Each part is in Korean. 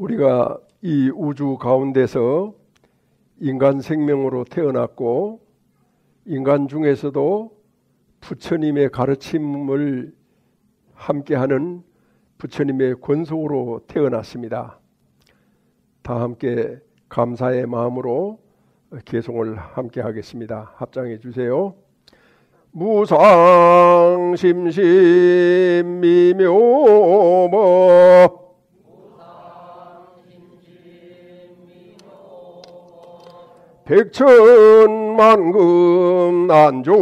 우리가 이 우주 가운데서 인간 생명으로 태어났고 인간 중에서도 부처님의 가르침을 함께하는 부처님의 권속으로 태어났습니다. 다 함께 감사의 마음으로 개송을 함께 하겠습니다. 합장해 주세요. 무상심심미묘법 백천만금 난조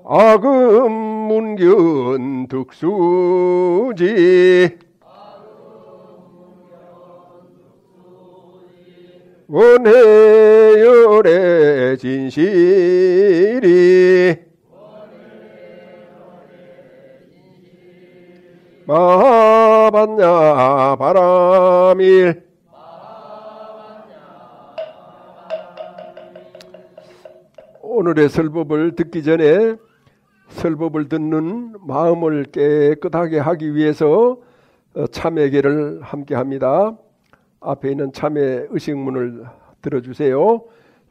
아금문견 득수지 원해열의 진실이 마하반야 바람일 오늘의 설법을 듣기 전에 설법을 듣는 마음을 깨끗하게 하기 위해서 참회계를 함께 합니다. 앞에 있는 참회 의식문을 들어주세요.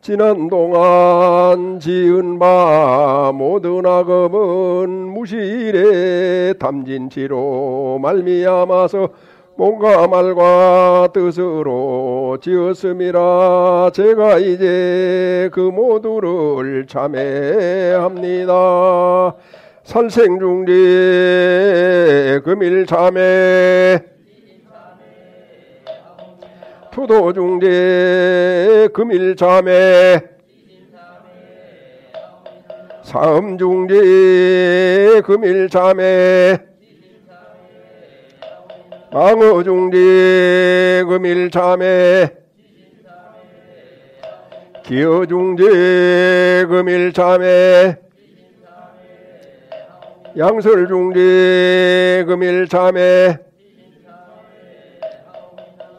지난 동안 지은 바 모든 악업은 무실의 탐진치로 말미암아서 몸과 말과 뜻으로 지었음이라 제가 이제 그 모두를 참회합니다. 살생중지 금일참회 투도중제 금일참회 사음중제 금일참회 망어중제 금일참회 기어중제 금일참회 양설중제 금일참회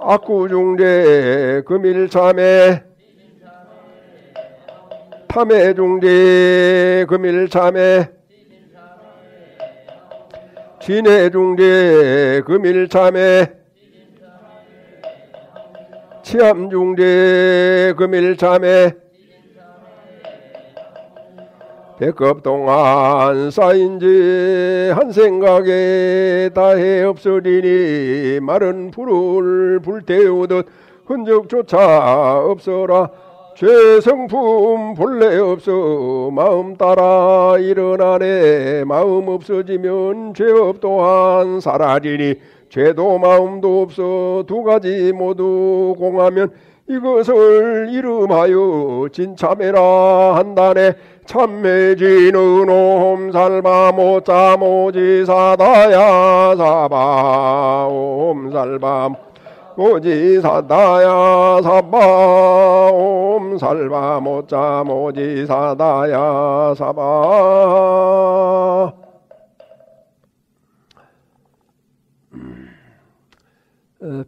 악구중제 금일참회 탐해중제 금일참회 진해중제 금일참회 치암중제 금일참회 백겁동안 쌓인지 한 생각에 다해 없으리니 마른 불을 불태우듯 흔적조차 없어라. 죄성품 본래 없어 마음 따라 일어나네. 마음 없어지면 죄업 또한 사라지니 죄도 마음도 없어 두 가지 모두 공하면 이것을 이름하여 진참회라 한다네. 참매지는 옴살바 모짜 모지사다야 사바 옴살바 모지사다야 사바 옴살바 모짜 모지사다야 사바.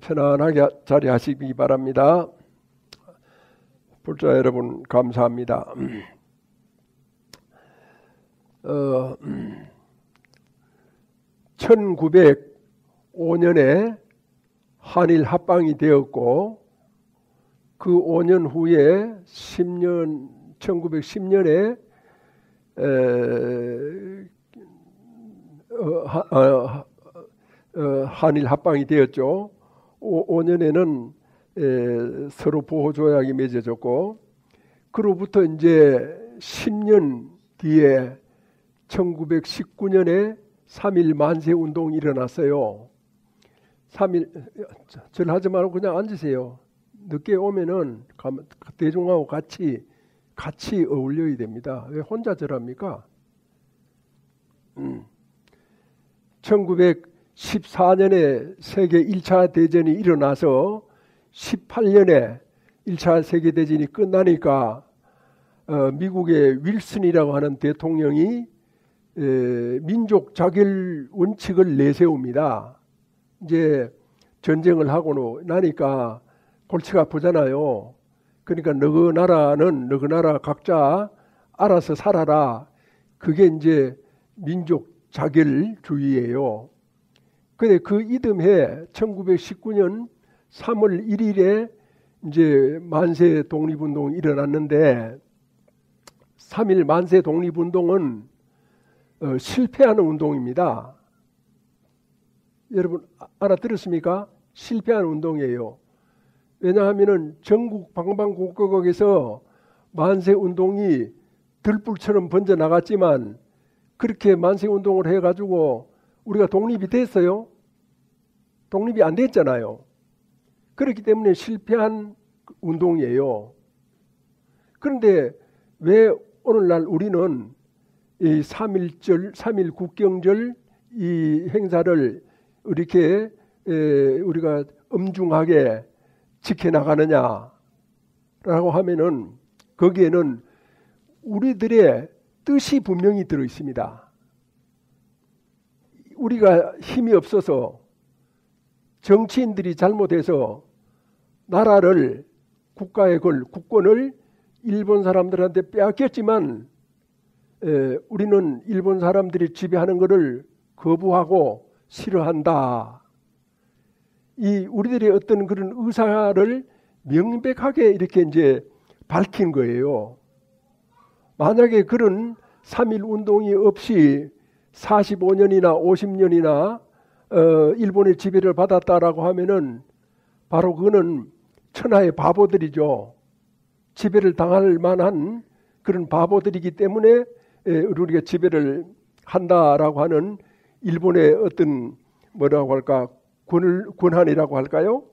편안하게 자리하시기 바랍니다. 불자 여러분 감사합니다. 1905년에 한일 합방이 되었고 그 5년 후에 1910년에 한일 합방이 되었죠. 5년에는 서로 보호조약이 맺어졌고 그로부터 이제 10년 뒤에 1919년에 3.1 만세운동이 일어났어요. 3.1 절하지 말고 그냥 앉으세요. 늦게 오면은 대중하고 같이 어울려야 됩니다. 왜 혼자 절합니까? 1914년에 세계 1차 대전이 일어나서 18년에 1차 세계대전이 끝나니까 미국의 윌슨이라고 하는 대통령이 민족 자결 원칙을 내세웁니다. 이제 전쟁을 하고 나니까 골치가 아프잖아요. 그러니까 너그 나라 각자 알아서 살아라. 그게 이제 민족 자결주의예요. 근데 그 이듬해 1919년 3월 1일에 이제 만세 독립운동이 일어났는데 3.1 만세 독립운동은 실패하는 운동입니다. 여러분 알아들었습니까? 실패하는 운동이에요. 왜냐하면 전국 방방곡곡에서 만세운동이 들불처럼 번져나갔지만 그렇게 만세운동을 해가지고 우리가 독립이 됐어요? 독립이 안 됐잖아요. 그렇기 때문에 실패한 운동이에요. 그런데 왜 오늘날 우리는 이 3.1 국경절 이 행사를 이렇게 우리가 엄중하게 지켜나가느냐라고 하면은 거기에는 우리들의 뜻이 분명히 들어 있습니다. 우리가 힘이 없어서 정치인들이 잘못해서 나라를 국가의 국권을 일본 사람들한테 빼앗겼지만 우리는 일본 사람들이 지배하는 것을 거부하고 싫어한다. 이 우리들의 어떤 그런 의사를 명백하게 이렇게 이제 밝힌 거예요. 만약에 그런 3.1 운동이 없이 45년이나 50년이나 일본의 지배를 받았다라고 하면은 바로 그거는 천하의 바보들이죠. 지배를 당할 만한 그런 바보들이기 때문에 우리가 지배를 한다라고 하는 일본의 어떤 뭐라고 할까 권한이라고 할까요?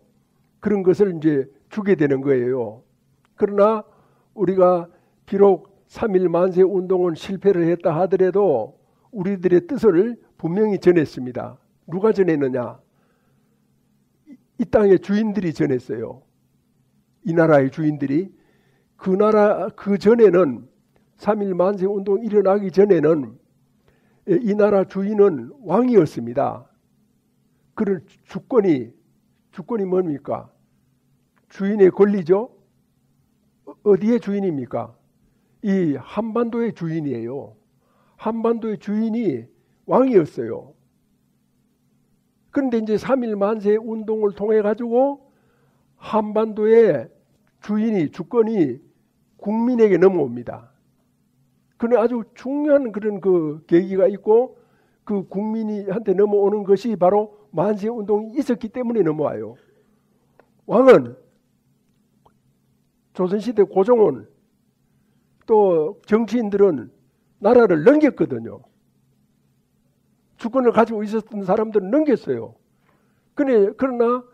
그런 것을 이제 주게 되는 거예요. 그러나 우리가 비록 3.1 만세 운동은 실패를 했다 하더라도 우리들의 뜻을 분명히 전했습니다. 누가 전했느냐? 이 땅의 주인들이 전했어요. 이 나라의 주인들이. 그 나라 그 전에는 3.1 만세 운동 일어나기 전에는 이 나라 주인은 왕이었습니다. 그런 주권이 뭡니까? 주인의 권리죠. 어디의 주인입니까? 이 한반도의 주인이에요. 한반도의 주인이 왕이었어요. 그런데 이제 3.1 만세 운동을 통해 가지고 한반도의 주권이 국민에게 넘어옵니다. 그는 아주 중요한 그런 그 계기가 있고 그 국민한테 넘어오는 것이 바로 만세 운동이 있었기 때문에 넘어와요. 왕은 조선시대 고종은 또 정치인들은 나라를 넘겼거든요. 주권을 가지고 있었던 사람들은 넘겼어요. 그러나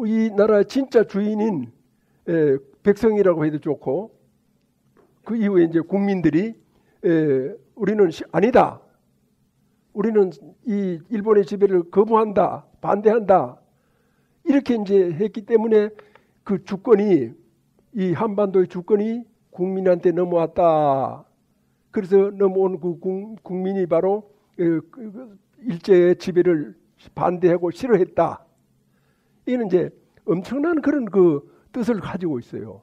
이 나라의 진짜 주인인 백성이라고 해도 좋고 그 이후에 이제 국민들이 우리는 아니다. 우리는 이 일본의 지배를 거부한다. 반대한다. 이렇게 이제 했기 때문에 그 주권이 이 한반도의 주권이 국민한테 넘어왔다. 그래서 넘어온 그 국민이 바로 일제의 지배를 반대하고 싫어했다. 이는 이제 엄청난 그런 그 뜻을 가지고 있어요.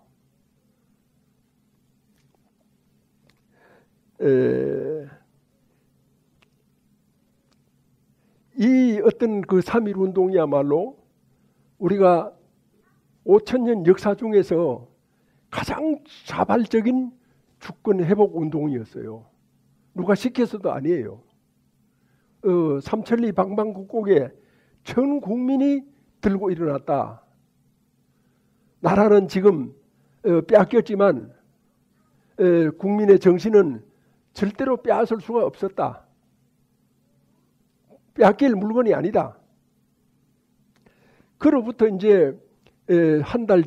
이 어떤 그 3.1 운동이야말로 우리가 5,000년 역사 중에서 가장 자발적인 주권 회복 운동이었어요. 누가 시켜서도 아니에요. 삼천리 방방곡곡에 전 국민이 들고 일어났다. 나라는 지금 빼앗겼지만 국민의 정신은 절대로 빼앗을 수가 없었다. 빼앗길 물건이 아니다. 그로부터 이제 한 달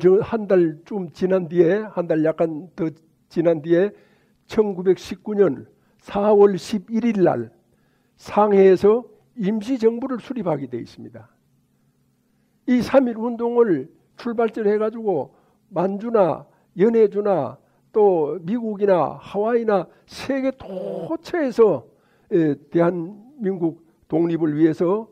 좀 지난 뒤에 한 달 약간 더 지난 뒤에 1919년 4월 11일 날 상해에서 임시정부를 수립하게 되어 있습니다. 이 3.1 운동을 출발점을 해가지고 만주나 연해주나 또 미국이나 하와이나 세계 도처에서 대한민국 독립을 위해서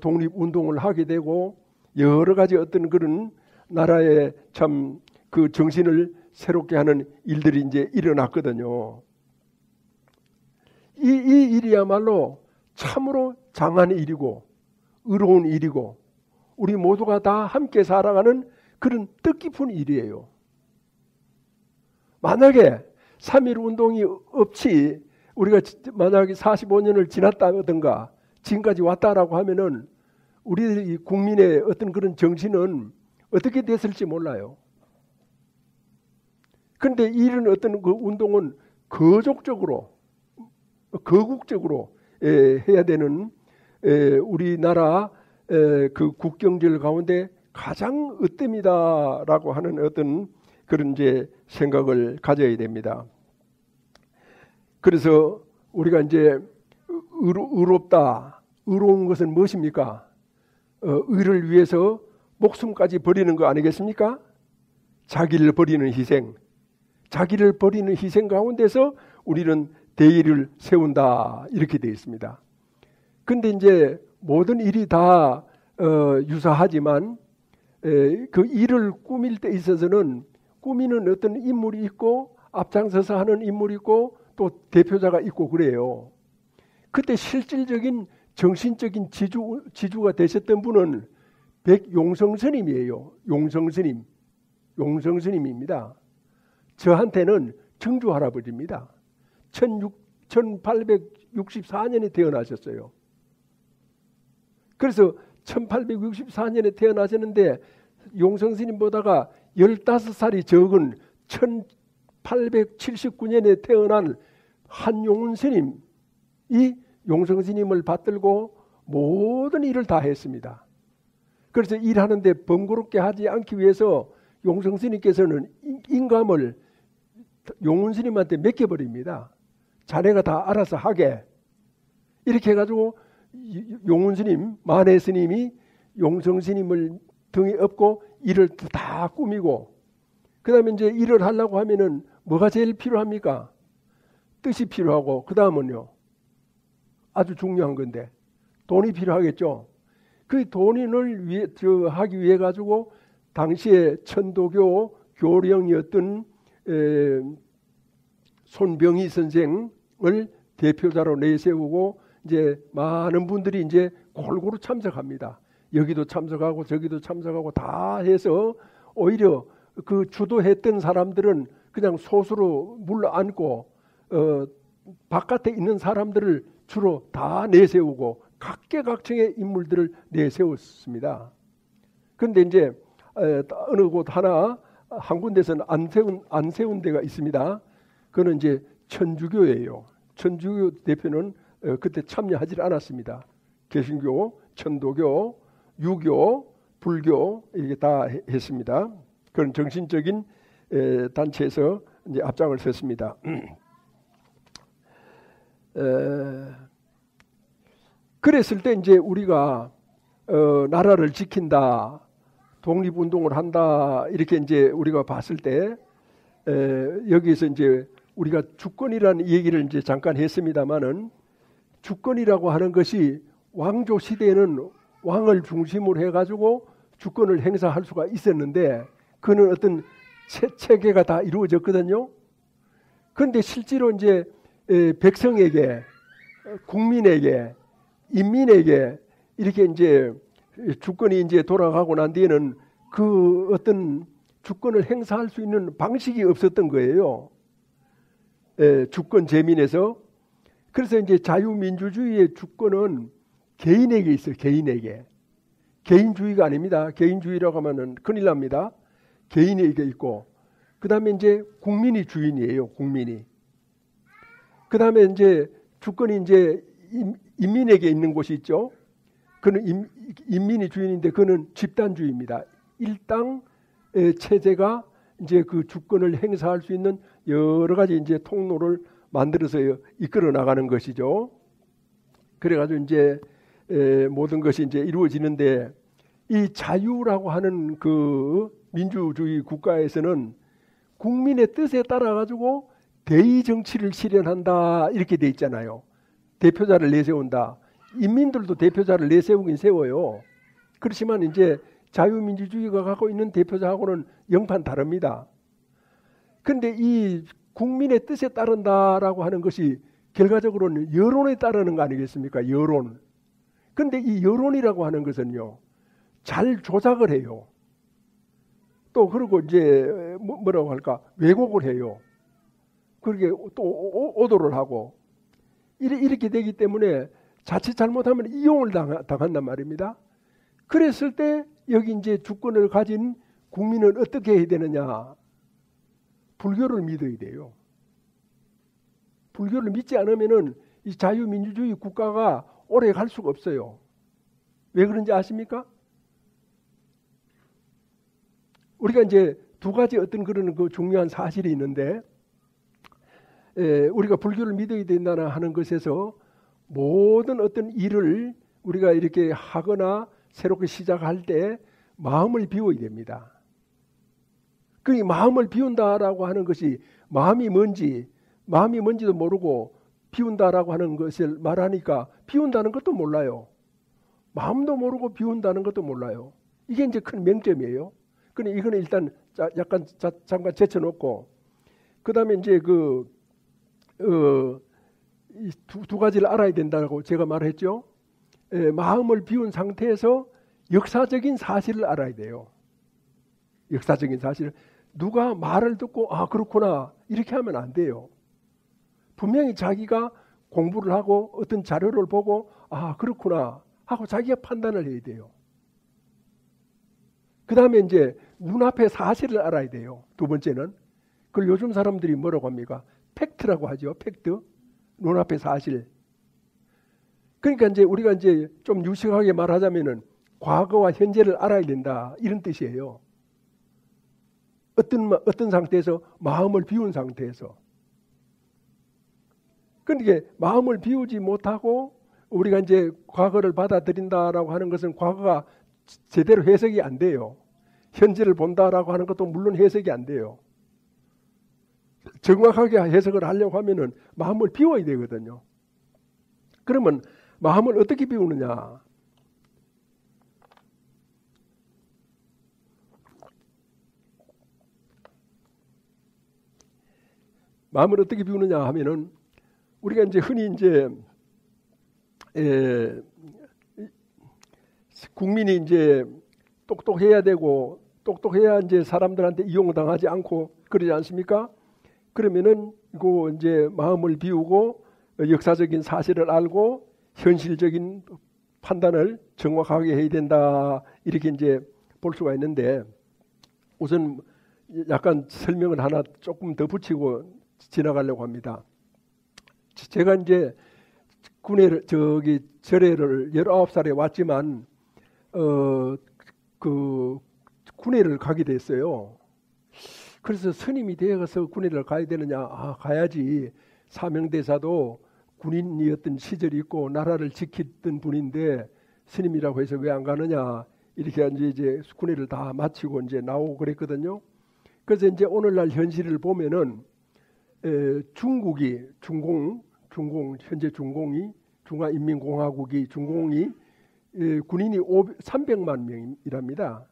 독립운동을 하게 되고 여러 가지 어떤 그런 나라의 참 그 정신을 새롭게 하는 일들이 이제 일어났거든요. 이 일이야말로 참으로 장한 일이고 의로운 일이고 우리 모두가 다 함께 살아가는 그런 뜻깊은 일이에요. 만약에 3.1 운동이 없이 우리가 만약에 45년을 지났다든가 지금까지 왔다라고 하면은 우리 국민의 어떤 그런 정신은 어떻게 됐을지 몰라요. 그런데 이런 어떤 그 운동은 거족적으로 거국적으로 해야 되는 우리나라 그 국경절 가운데 가장 으뜸이다라고 하는 어떤 그런 이제 생각을 가져야 됩니다. 그래서 우리가 이제 의롭다, 의로운 것은 무엇입니까? 의를 위해서 목숨까지 버리는 거 아니겠습니까? 자기를 버리는 희생, 자기를 버리는 희생 가운데서 우리는 대의를 세운다 이렇게 되어 있습니다. 근데 이제 모든 일이 다 유사하지만 그 일을 꾸밀 때 있어서는 꾸미는 어떤 인물이 있고 앞장서서 하는 인물이 있고 또 대표자가 있고 그래요. 그때 실질적인 정신적인 지주가 되셨던 분은 백용성 스님이에요. 용성 스님, 용성 스님입니다. 저한테는 증조 할아버지입니다. 1864년에 태어나셨어요. 그래서 1864년에 태어나셨는데 용성 스님보다가 15살이 적은 1879년에 태어난 한용운 스님이 용성 스님을 받들고 모든 일을 다 했습니다. 그래서 일하는데 번거롭게 하지 않기 위해서 용성 스님께서는 인감을 용운 스님한테 맡겨버립니다. 자네가 다 알아서 하게. 이렇게 해가지고 용운 스님, 만해 스님이 용성 스님을 등에 업고 일을 다 꾸미고, 그 다음에 이제 일을 하려고 하면은 뭐가 제일 필요합니까? 뜻이 필요하고, 그 다음은요, 아주 중요한 건데, 돈이 필요하겠죠. 그 돈을 하기 위해 가지고, 당시에 천도교 교령이었던 손병희 선생을 대표자로 내세우고, 이제 많은 분들이 이제 골고루 참석합니다. 여기도 참석하고 저기도 참석하고 다 해서 오히려 그 주도했던 사람들은 그냥 소수로 물러앉고 바깥에 있는 사람들을 주로 다 내세우고 각계각층의 인물들을 내세웠습니다. 그런데 이제 어느 곳 하나 한 군데서는 안 세운 데가 있습니다. 그거는 이제 천주교예요. 천주교 대표는 그때 참여하지 않았습니다. 개신교, 천도교, 유교, 불교 이게 다 했습니다. 그런 정신적인 단체에서 이제 앞장을 섰습니다. 그랬을 때 이제 우리가 나라를 지킨다, 독립운동을 한다 이렇게 이제 우리가 봤을 때 여기에서 이제 우리가 주권이라는 얘기를 이제 잠깐 했습니다만은 주권이라고 하는 것이 왕조 시대에는 왕을 중심으로 해가지고 주권을 행사할 수가 있었는데 그는 어떤 체계가 다 이루어졌거든요. 그런데 실제로 이제 백성에게, 국민에게, 인민에게 이렇게 이제 주권이 이제 돌아가고 난 뒤에는 그 어떤 주권을 행사할 수 있는 방식이 없었던 거예요. 주권 재민에서. 그래서 이제 자유민주주의의 주권은 개인에게 있어요. 개인에게. 개인주의가 아닙니다. 개인주의라고 하면은 큰일 납니다. 개인에게 있고, 그 다음에 이제 국민이 주인이에요. 국민이. 그 다음에 이제 주권이 이제 인민에게 있는 곳이 있죠. 그는 인민이 주인인데 그는 집단주의입니다. 일당 체제가 이제 그 주권을 행사할 수 있는 여러 가지 이제 통로를 만들어서 이끌어 나가는 것이죠. 그래가지고 이제 모든 것이 이제 이루어지는데 이 자유라고 하는 그 민주주의 국가에서는 국민의 뜻에 따라 가지고 대의 정치를 실현한다 이렇게 돼 있잖아요. 대표자를 내세운다. 인민들도 대표자를 내세우긴 세워요. 그렇지만 이제 자유민주주의가 갖고 있는 대표자하고는 영판 다릅니다. 그런데 이 국민의 뜻에 따른다라고 하는 것이 결과적으로는 여론에 따르는 거 아니겠습니까? 여론. 근데 이 여론이라고 하는 것은요, 잘 조작을 해요. 또 그리고 이제 뭐라고 할까? 왜곡을 해요. 그렇게 또 오도를 하고 이렇게 되기 때문에 자칫 잘못하면 이용을 당한단 말입니다. 그랬을 때 여기 이제 주권을 가진 국민은 어떻게 해야 되느냐? 불교를 믿어야 돼요. 불교를 믿지 않으면은 이 자유민주주의 국가가 오래 갈 수가 없어요. 왜 그런지 아십니까? 우리가 이제 두 가지 어떤 그런 그 중요한 사실이 있는데, 우리가 불교를 믿어야 된다는 하는 것에서 모든 어떤 일을 우리가 이렇게 하거나 새롭게 시작할 때 마음을 비워야 됩니다. 그 마음을 비운다라고 하는 것이 마음이 뭔지도 모르고 비운다라고 하는 것을 말하니까 비운다는 것도 몰라요. 마음도 모르고 비운다는 것도 몰라요. 이게 이제 큰 명점이에요. 근데 이거는 일단 약간 잠깐 제쳐놓고, 그 다음에 이제 두 가지를 알아야 된다고 제가 말했죠. 마음을 비운 상태에서 역사적인 사실을 알아야 돼요. 역사적인 사실. 누가 말을 듣고 아 그렇구나 이렇게 하면 안 돼요. 분명히 자기가 공부를 하고 어떤 자료를 보고 아 그렇구나 하고 자기가 판단을 해야 돼요. 그 다음에 이제 눈앞의 사실을 알아야 돼요. 두 번째는. 그걸 요즘 사람들이 뭐라고 합니까? 팩트라고 하죠. 팩트. 눈앞의 사실. 그러니까 이제 우리가 이제 좀 유식하게 말하자면은 과거와 현재를 알아야 된다. 이런 뜻이에요. 어떤 상태에서? 마음을 비운 상태에서. 그러니까 마음을 비우지 못하고 우리가 이제 과거를 받아들인다라고 하는 것은 과거가 제대로 해석이 안 돼요. 현재를 본다라고 하는 것도 물론 해석이 안 돼요. 정확하게 해석을 하려고 하면은 마음을 비워야 되거든요. 그러면 마음을 어떻게 비우느냐? 마음을 어떻게 비우느냐 하면은 우리가 이제 흔히 이제 국민이 이제 똑똑해야 되고 똑똑해야 이제 사람들한테 이용당하지 않고 그러지 않습니까? 그러면은 그 이제 마음을 비우고 역사적인 사실을 알고 현실적인 판단을 정확하게 해야 된다 이렇게 이제 볼 수가 있는데, 우선 약간 설명을 하나 조금 더 붙이고 지나가려고 합니다. 제가 이제 절에를 19살에 왔지만 그 군회를 가게 됐어요. 그래서 스님이 되어서 군회를 가야 되느냐? 아, 가야지. 사명대사도 군인이었던 시절이 있고 나라를 지켰던 분인데 스님이라고 해서 왜 안 가느냐? 이렇게 이제 군회를 다 마치고 이제 나오고 그랬거든요. 그래서 이제 오늘날 현실을 보면은 현재 중공이 중화인민공화국이 중공이 군인이 300만 명이랍니다.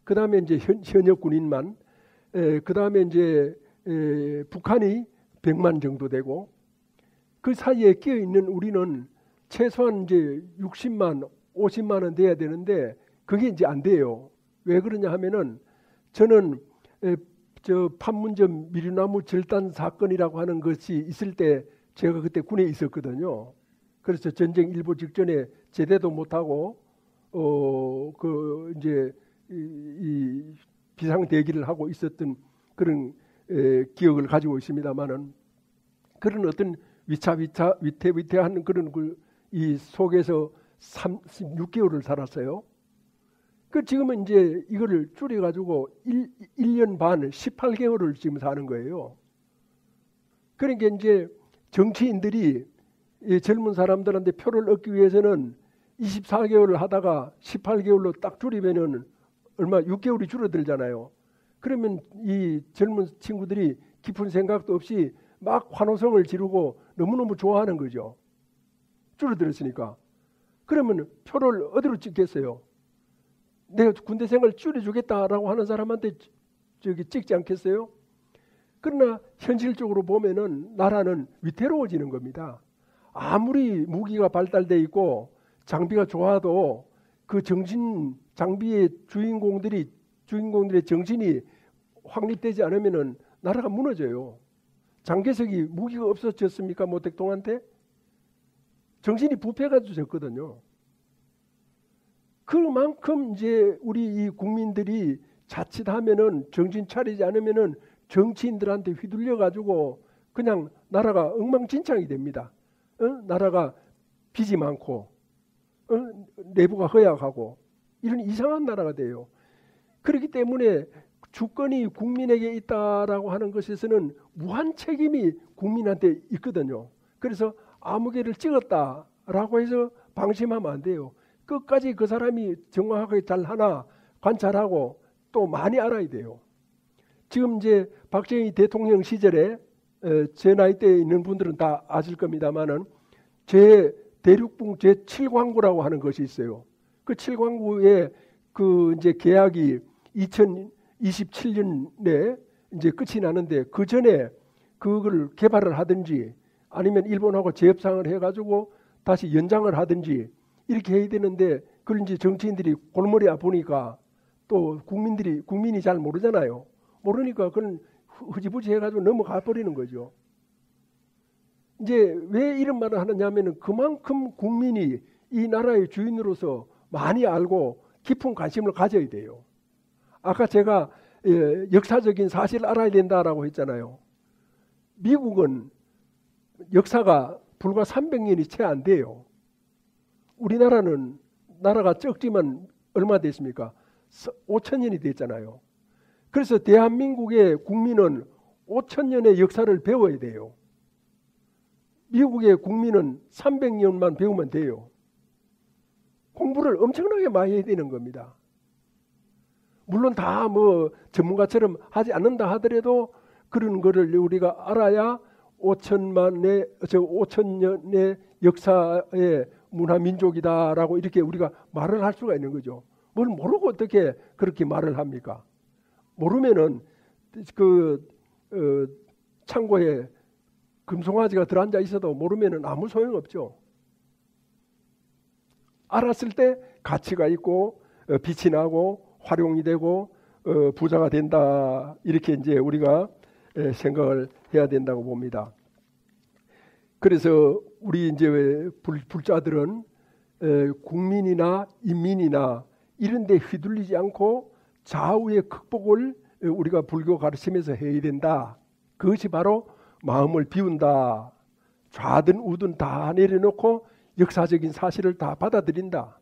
그 다음에 이제 현역 군인만, 그 다음에 이제 북한이 100만 정도 되고, 그 사이에 끼어 있는 우리는 최소한 이제 60만, 50만은 돼야 되는데 그게 이제 안 돼요. 왜 그러냐 하면은 저는 저 판문점 미류나무 절단 사건이라고 하는 것이 있을 때 제가 그때 군에 있었거든요. 그래서 전쟁 일보 직전에 제대도 못하고 그 이제 이 비상 대기를 하고 있었던 그런 기억을 가지고 있습니다만은, 그런 어떤 위태위태한 그런 이 속에서 36개월을 살았어요. 그 지금은 이제 이거를 줄여가지고 1년 반, 18개월을 지금 사는 거예요. 그러니까 이제 정치인들이 이 젊은 사람들한테 표를 얻기 위해서는 24개월을 하다가 18개월로 딱 줄이면은 얼마 6개월이 줄어들잖아요. 그러면 이 젊은 친구들이 깊은 생각도 없이 막 환호성을 지르고 너무너무 좋아하는 거죠. 줄어들었으니까. 그러면 표를 어디로 찍겠어요? 내가 군대 생활 줄여주겠다라고 하는 사람한테 찍지 않겠어요? 그러나 현실적으로 보면은 나라는 위태로워지는 겁니다. 아무리 무기가 발달돼 있고 장비가 좋아도 그 장비의 주인공들의 정신이 확립되지 않으면은 나라가 무너져요. 장개석이 무기가 없어졌습니까? 모택동한테? 정신이 부패가지고 졌거든요. 그만큼 이제 우리 이 국민들이 자칫하면은 정신 차리지 않으면은 정치인들한테 휘둘려 가지고 그냥 나라가 엉망진창이 됩니다. 나라가 빚이 많고 내부가 허약하고 이런 이상한 나라가 돼요. 그렇기 때문에 주권이 국민에게 있다라고 하는 것에서는 무한 책임이 국민한테 있거든요. 그래서 아무개를 찍었다라고 해서 방심하면 안 돼요. 끝까지 그 사람이 정확하게 잘 하나 관찰하고 또 많이 알아야 돼요. 지금 이제 박정희 대통령 시절에 제 나이대에 있는 분들은 다 아실 겁니다만은 대륙붕 제7광구라고 하는 것이 있어요. 그 7광구의 그 이제 계약이 2027년에 이제 끝이 나는데 그 전에 그걸 개발을 하든지 아니면 일본하고 재협상을 해가지고 다시 연장을 하든지 이렇게 해야 되는데 그걸 이제 정치인들이 골머리 아프니까 또 국민이 잘 모르잖아요. 모르니까 그건 흐지부지 해가지고 넘어가 버리는 거죠. 이제 왜 이런 말을 하느냐면은 그만큼 국민이 이 나라의 주인으로서 많이 알고 깊은 관심을 가져야 돼요. 아까 제가 역사적인 사실을 알아야 된다라고 했잖아요. 미국은 역사가 불과 300년이 채 안 돼요. 우리나라는 나라가 적지만 얼마 됐습니까? 5,000년이 됐잖아요. 그래서 대한민국의 국민은 5,000년의 역사를 배워야 돼요. 미국의 국민은 300년만 배우면 돼요. 공부를 엄청나게 많이 해야 되는 겁니다. 물론 다 뭐 전문가처럼 하지 않는다 하더라도 그런 거를 우리가 알아야 5,000년의 역사의 문화 민족이다라고 이렇게 우리가 말을 할 수가 있는 거죠. 뭘 모르고 어떻게 그렇게 말을 합니까? 모르면은 창고에 금송아지가 들어앉아 있어도 모르면은 아무 소용 없죠. 알았을 때 가치가 있고 빛이 나고 활용이 되고 부자가 된다 이렇게 이제 우리가 생각을 해야 된다고 봅니다. 그래서 우리 이제 불자들은 국민이나 인민이나 이런 데 휘둘리지 않고 좌우의 극복을 우리가 불교 가르치면서 해야 된다. 그것이 바로 마음을 비운다. 좌든 우든 다 내려놓고 역사적인 사실을 다 받아들인다.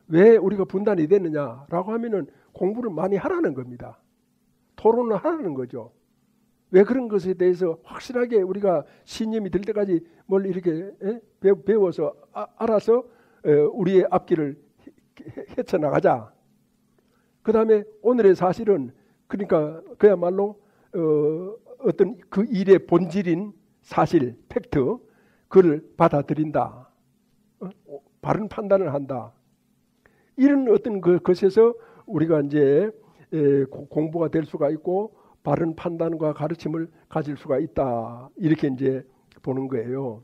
왜 우리가 분단이 됐느냐라고 하면은 공부를 많이 하라는 겁니다. 토론을 하라는 거죠. 왜 그런 것에 대해서 확실하게 우리가 신념이 들 때까지 뭘 이렇게 배워서 알아서 우리의 앞길을 헤쳐나가자. 그 다음에 오늘의 사실은 그러니까 그야말로 어떤 그 일의 본질인 사실, 팩트, 그걸 받아들인다. 바른 판단을 한다. 이런 어떤 것에서 우리가 이제 공부가 될 수가 있고 바른 판단과 가르침을 가질 수가 있다. 이렇게 이제 보는 거예요.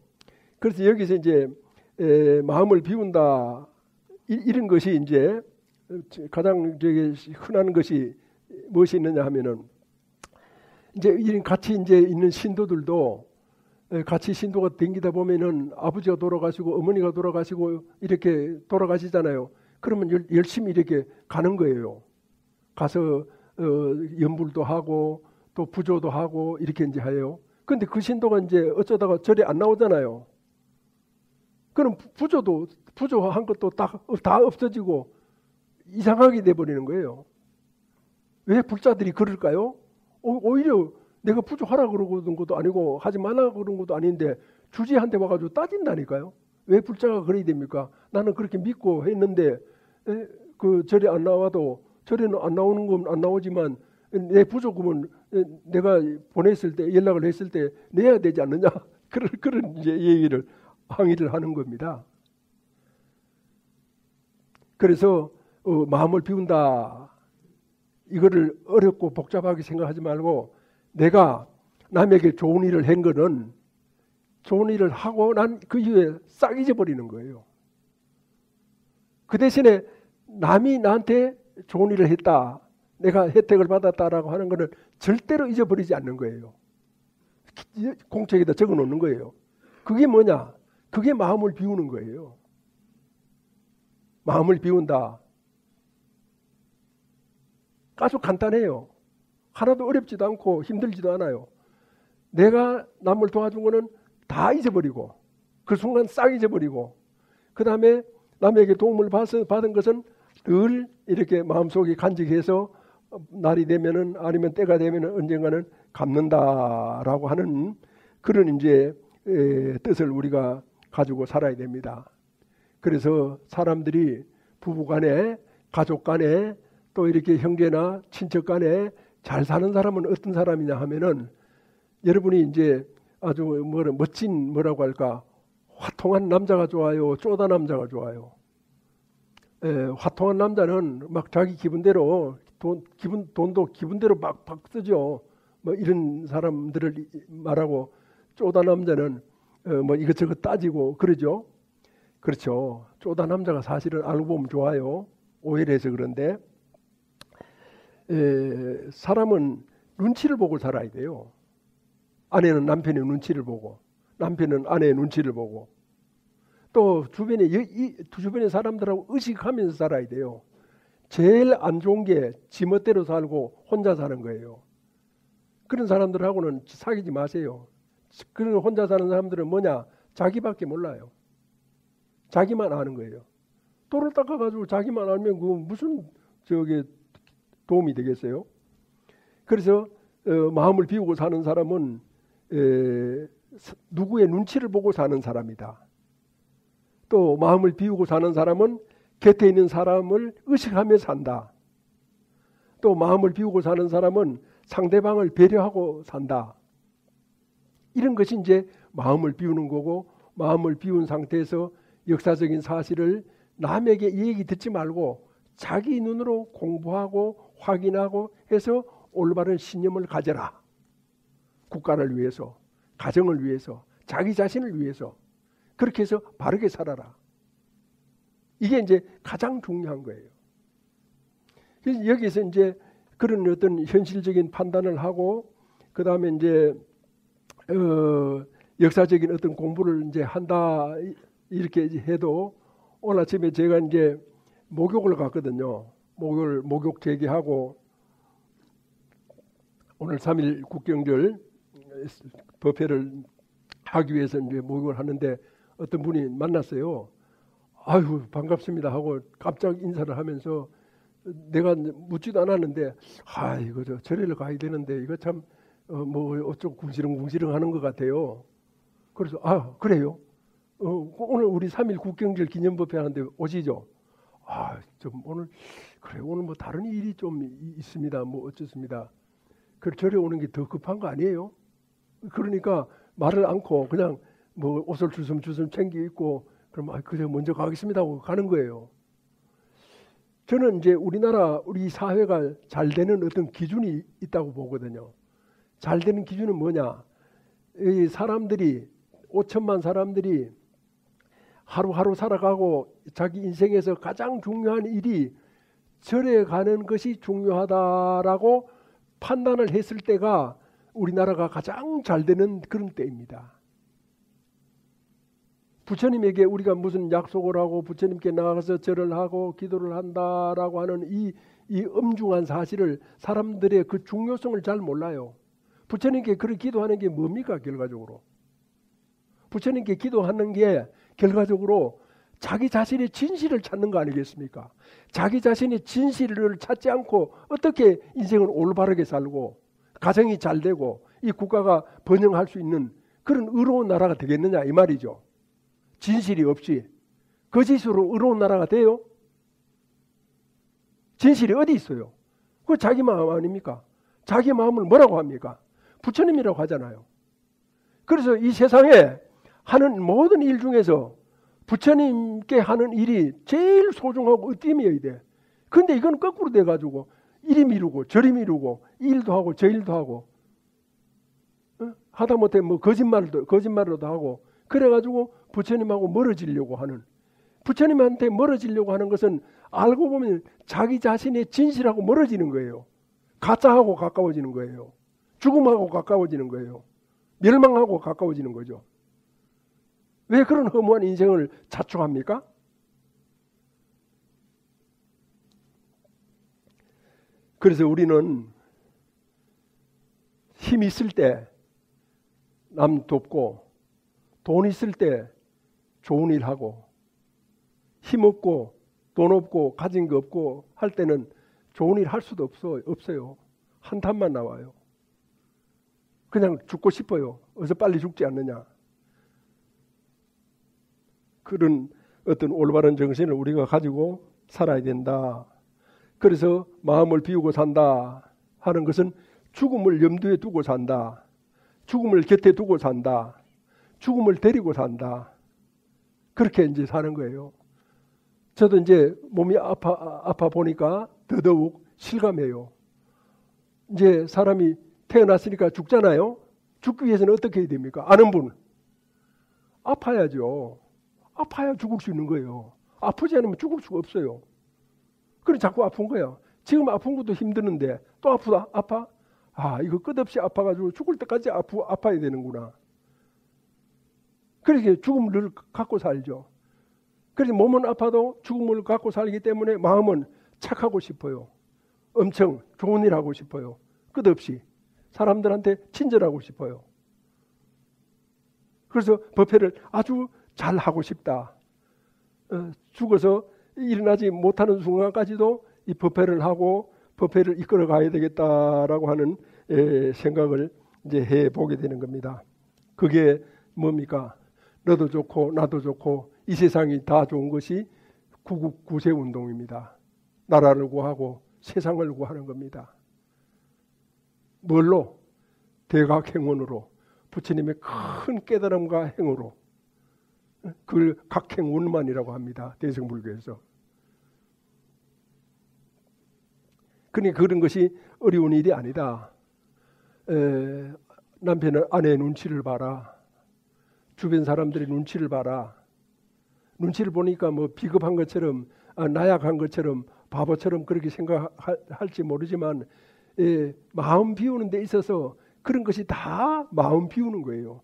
그래서 여기서 이제 마음을 비운다. 이런 것이 이제 가장 흔한 것이 무엇이 있느냐 하면은 이제 이런 같이 이제 있는 신도들도 같이 신도가 댕기다 보면은 아버지가 돌아가시고 어머니가 돌아가시고 이렇게 돌아가시잖아요. 그러면 열심히 이렇게 가는 거예요. 가서 연불도 하고 또 부조도 하고 이렇게 이제 해요. 근데 그 신도가 이제 어쩌다가 절에 안 나오잖아요. 그럼 부조한 것도 다 없어지고 이상하게 돼버리는 거예요. 왜 불자들이 그럴까요? 오히려 내가 부조하라 그러는 것도 아니고 하지 말라 그런 것도 아닌데 주지한테 와가지고 따진다니까요. 왜 불자가 그래야 됩니까? 나는 그렇게 믿고 했는데 그 절에 안 나와도 절에는 안 나오는 건 안 나오지만 내 부조금은 내가 보냈을 때 연락을 했을 때 내야 되지 않느냐 그런 이제 얘기를 항의를 하는 겁니다. 그래서 마음을 비운다. 이거를 어렵고 복잡하게 생각하지 말고 내가 남에게 좋은 일을 한 거는 좋은 일을 하고 난 그 이후에 싹 잊어버리는 거예요. 그 대신에 남이 나한테 좋은 일을 했다, 내가 혜택을 받았다라고 하는 거는 절대로 잊어버리지 않는 거예요. 공책에다 적어 놓는 거예요. 그게 뭐냐? 그게 마음을 비우는 거예요. 마음을 비운다. 아주 간단해요. 하나도 어렵지도 않고 힘들지도 않아요. 내가 남을 도와준 거는 다 잊어버리고, 그 순간 싹 잊어버리고, 그 다음에 남에게 도움을 받은 것은 늘 이렇게 마음속에 간직해서 날이 되면은, 아니면 때가 되면은 언젠가는 갚는다라고 하는 그런 이제 뜻을 우리가 가지고 살아야 됩니다. 그래서 사람들이 부부 간에, 가족 간에, 또 이렇게 형제나 친척 간에 잘 사는 사람은 어떤 사람이냐 하면은, 여러분이 이제 아주 멋진 뭐라고 할까, 화통한 남자가 좋아요, 쪼다 남자가 좋아요? 화통한 남자는 막 자기 기분대로 돈도 기분대로 막 쓰죠. 뭐 이런 사람들을 말하고, 쪼다 남자는 뭐 이것저것 따지고 그러죠. 그렇죠. 쪼다 남자가 사실은 알고 보면 좋아요. 오해를 해서 그런데, 사람은 눈치를 보고 살아야 돼요. 아내는 남편의 눈치를 보고, 남편은 아내의 눈치를 보고, 또 주변의 사람들하고 의식하면서 살아야 돼요. 제일 안 좋은 게 지멋대로 살고 혼자 사는 거예요. 그런 사람들하고는 사귀지 마세요. 그런 혼자 사는 사람들은 뭐냐? 자기밖에 몰라요. 자기만 아는 거예요. 돌을 닦아가지고 자기만 알면 그 무슨 도움이 되겠어요? 그래서 마음을 비우고 사는 사람은 누구의 눈치를 보고 사는 사람이다. 또 마음을 비우고 사는 사람은 곁에 있는 사람을 의식하며 산다. 또 마음을 비우고 사는 사람은 상대방을 배려하고 산다. 이런 것이 이제 마음을 비우는 거고, 마음을 비운 상태에서 역사적인 사실을 남에게 얘기 듣지 말고 자기 눈으로 공부하고 확인하고 해서 올바른 신념을 가져라. 국가를 위해서, 가정을 위해서, 자기 자신을 위해서 그렇게 해서 바르게 살아라. 이게 이제 가장 중요한 거예요. 그래서 여기서 이제 그런 어떤 현실적인 판단을 하고, 그 다음에 이제 역사적인 어떤 공부를 이제 한다 이렇게 해도, 오늘 아침에 제가 이제 목욕을 갔거든요. 목욕 재개하고 오늘 3.1 국경절 법회를 하기 위해서 이제 목욕을 하는데 어떤 분이 만났어요. 아유 반갑습니다 하고 깜짝 인사를 하면서, 내가 묻지도 않았는데, 이거 절에를 가야 되는데 이거 참 뭐 어쩌고 궁시렁궁시렁 하는 것 같아요. 그래서 그래요? 오늘 우리 3.1 국경절 기념법회 하는데 오시죠? 좀 오늘 그래, 오늘 뭐 다른 일이 좀 있습니다. 뭐 어쩌습니다. 그 절에 오는 게 더 급한 거 아니에요? 그러니까 말을 않고 그냥 뭐 옷을 주섬주섬 챙겨 입고, 그럼 그래 먼저 가겠습니다 하고 가는 거예요. 저는 이제 우리 사회가 잘 되는 어떤 기준이 있다고 보거든요. 잘 되는 기준은 뭐냐? 이 사람들이 5천만 사람들이 하루하루 살아가고 자기 인생에서 가장 중요한 일이 절에 가는 것이 중요하다라고 판단을 했을 때가 우리나라가 가장 잘 되는 그런 때입니다. 부처님에게 우리가 무슨 약속을 하고 부처님께 나가서 절을 하고 기도를 한다라고 하는 이 엄중한 사실을 사람들의 그 중요성을 잘 몰라요. 부처님께 그렇게 기도하는 게 뭡니까? 결과적으로 부처님께 기도하는 게 결과적으로 자기 자신의 진실을 찾는 거 아니겠습니까? 자기 자신의 진실을 찾지 않고 어떻게 인생을 올바르게 살고 가정이 잘 되고 이 국가가 번영할 수 있는 그런 의로운 나라가 되겠느냐 이 말이죠. 진실이 없이 거짓으로 의로운 나라가 돼요? 진실이 어디 있어요? 그거 자기 마음 아닙니까? 자기 마음을 뭐라고 합니까? 부처님이라고 하잖아요. 그래서 이 세상에 하는 모든 일 중에서 부처님께 하는 일이 제일 소중하고 으뜸이어야 돼. 그런데 이건 거꾸로 돼가지고 이리 미루고 저리 미루고 이 일도 하고 저 일도 하고, 하다못해 뭐 거짓말로도 하고 그래가지고 부처님하고 멀어지려고 하는, 부처님한테 멀어지려고 하는 것은 알고 보면 자기 자신의 진실하고 멀어지는 거예요. 가짜하고 가까워지는 거예요. 죽음하고 가까워지는 거예요. 멸망하고 가까워지는 거죠. 왜 그런 허무한 인생을 자축합니까? 그래서 우리는 힘 있을 때 남 돕고, 돈 있을 때 좋은 일 하고, 힘 없고 돈 없고 가진 거 없고 할 때는 좋은 일 할 수도 없어요. 한탄만 나와요. 그냥 죽고 싶어요. 어서 빨리 죽지 않느냐. 그런 어떤 올바른 정신을 우리가 가지고 살아야 된다. 그래서 마음을 비우고 산다 하는 것은 죽음을 염두에 두고 산다. 죽음을 곁에 두고 산다. 죽음을 데리고 산다. 그렇게 이제 사는 거예요. 저도 이제 몸이 아파 보니까 더더욱 실감해요. 이제 사람이 태어났으니까 죽잖아요. 죽기 위해서는 어떻게 해야 됩니까? 아는 분. 아파야죠. 아파야 죽을 수 있는 거예요. 아프지 않으면 죽을 수가 없어요. 그래 자꾸 아픈 거야. 지금 아픈 것도 힘드는데 또 아파? 아, 이거 끝없이 아파가지고 죽을 때까지 아파야 되는구나. 그렇게 죽음을 늘 갖고 살죠. 그래서 몸은 아파도 죽음을 갖고 살기 때문에 마음은 착하고 싶어요. 엄청 좋은 일 하고 싶어요. 끝없이 사람들한테 친절하고 싶어요. 그래서 법회를 아주 잘 하고 싶다. 죽어서 일어나지 못하는 순간까지도 이 법회를 하고 법회를 이끌어 가야 되겠다라고 하는 생각을 이제 해 보게 되는 겁니다. 그게 뭡니까? 너도 좋고 나도 좋고 이 세상이 다 좋은 것이 구국구세 운동입니다. 나라를 구하고 세상을 구하는 겁니다. 뭘로? 대각행원으로, 부처님의 큰 깨달음과 행으로. 그걸 각행원만이라고 합니다. 대승불교에서. 그러니까 그런 것이 어려운 일이 아니다. 남편은 아내의 눈치를 봐라. 주변 사람들의 눈치를 봐라. 눈치를 보니까 뭐 비겁한 것처럼 나약한 것처럼 바보처럼 그렇게 생각할지 모르지만 마음 비우는 데 있어서 그런 것이 다 마음 비우는 거예요.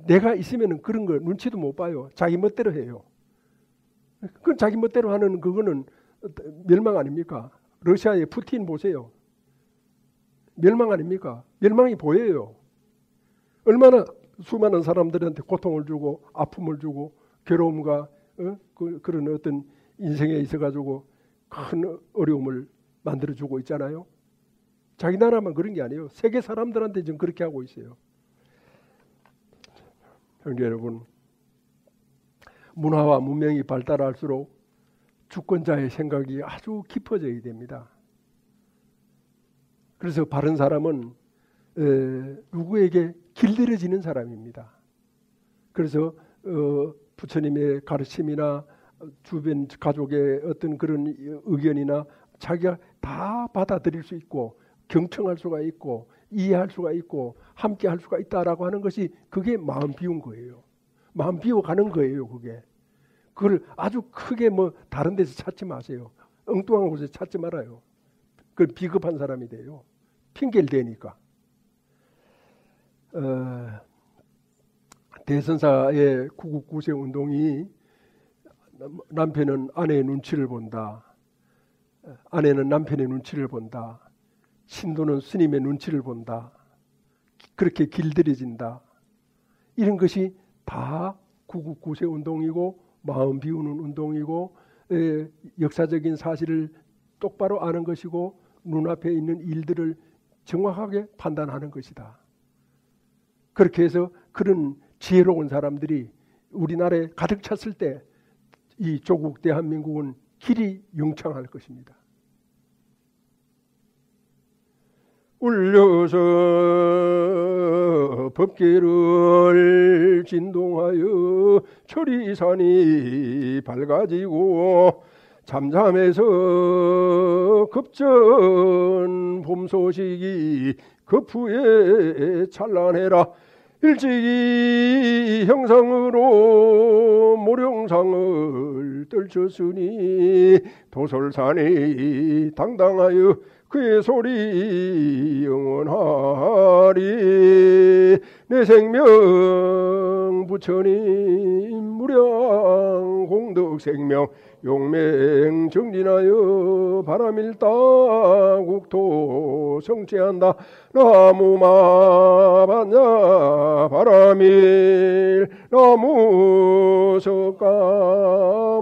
내가 있으면 그런 거 눈치도 못 봐요. 자기 멋대로 해요. 그건 자기 멋대로 하는 그거는 멸망 아닙니까? 러시아의 푸틴 보세요. 멸망 아닙니까? 멸망이 보여요. 얼마나 수많은 사람들한테 고통을 주고 아픔을 주고 괴로움과 그런 어떤 인생에 있어가지고 큰 어려움을 만들어주고 있잖아요. 자기 나라만 그런 게 아니에요. 세계 사람들한테 지금 그렇게 하고 있어요. 형제 여러분, 문화와 문명이 발달할수록 주권자의 생각이 아주 깊어져야 됩니다. 그래서 바른 사람은 누구에게 길들여지는 사람입니다. 그래서 부처님의 가르침이나 주변 가족의 어떤 그런 의견이나 자기가 다 받아들일 수 있고 경청할 수가 있고 이해할 수가 있고 함께 할 수가 있다라고 하는 것이 그게 마음 비운 거예요. 마음 비워가는 거예요. 그걸 아주 크게 뭐 다른 데서 찾지 마세요. 엉뚱한 곳에서 찾지 말아요. 그 비겁한 사람이 돼요. 핑계를 대니까. 대선사의 구국구세 운동이 남편은 아내의 눈치를 본다. 아내는 남편의 눈치를 본다. 신도는 스님의 눈치를 본다. 그렇게 길들여진다. 이런 것이 다 구국구세 운동이고 마음 비우는 운동이고 역사적인 사실을 똑바로 아는 것이고 눈앞에 있는 일들을 정확하게 판단하는 것이다. 그렇게 해서 그런 지혜로운 사람들이 우리나라에 가득 찼을 때 이 조국 대한민국은 길이 영창할 것입니다. 울려서 법계를 진동하여 철이산이 밝아지고 잠잠해서 급전 봄 소식이 급후에 찬란해라. 일찍이 형상으로 모령상을 떨쳤으니 도솔산이 당당하여 그의 소리 영원하리. 내 생명 부처님 무량 공덕 생명 용맹 정진하여 바람일다 국토 성취한다. 나무마반야 바람일 나무석가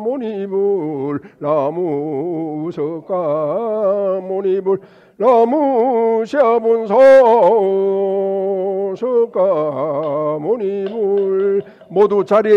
모니불 나무석가 모니불 나무샤분소 석가 모니불. 모두 자리에